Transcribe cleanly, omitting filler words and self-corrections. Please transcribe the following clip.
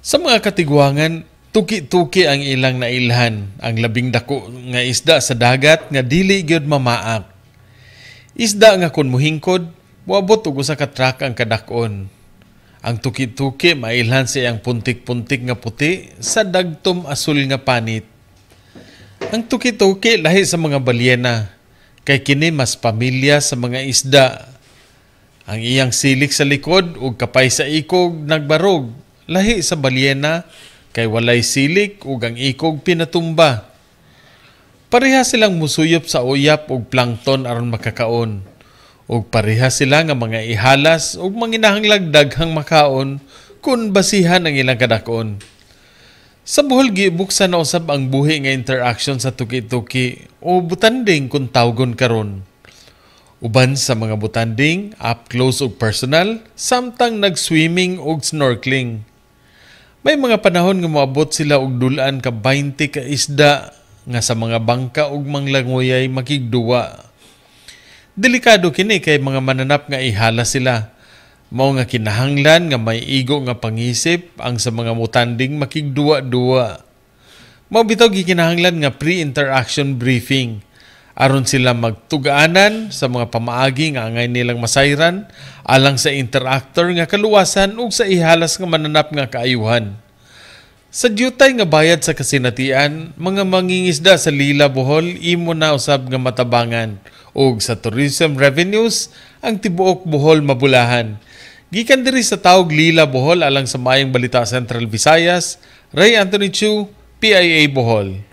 Sa mga katigwangan, tuki-tuki ang ilang nailhan, ang labing dako nga isda sa dagat nga dili gyud mamaak. Isda nga kun muhingkod, moabot og usa ka truck ang kadakon. Ang tuki-tuki mailhan sa iyang puntik-puntik nga puti sa dagtom asul nga panit. Ang tuki-tuki lahi sa mga balyena, kay kini mas pamilya sa mga isda. Ang iyang silik sa likod ug kapay sa ikog nagbarog, lahi sa balyena, kay walay silik ug ang ikog pinatumba. Pareha silang musuyop sa uyap ug plankton aron makakaon. Ug pareha sila nga mga ihalas ug manginahanglag daghang makaon kung basihan ang ilang kadakon. Sa buhol gibuksan na usab ang buhi nga interaction sa tuki-tuki o butanding kung tawgon karon. Uban sa mga butanding, up close ug personal, samtang nag-swimming ug snorkeling. May mga panahon nga moabot sila og dulan ka 20 ka isda nga sa mga bangka ug manglanguyay makigduwa. Delikado kini kay mga mananap nga ihala sila. Mao nga kinahanglan nga may igo nga pangisip ang sa mga mutanding makigduwa-duwa. Mao bitaw gikinahanglan nga pre-interaction briefing aron sila magtugaanan sa mga pamaagi nga angay nilang masayran alang sa interactor nga kaluwasan ug sa ihalas nga mananap nga kaayuhan. Sa dyutay nga bayad sa kasinatian, mga mangingisda sa Lila Bohol imo na usab nga matabangan ug sa tourism revenues ang tibuok Bohol mabulahan. Gikan diri sa tawag Lila Bohol alang sa Mayang Balita Central Visayas, Ray Anthony Chu, PIA Bohol.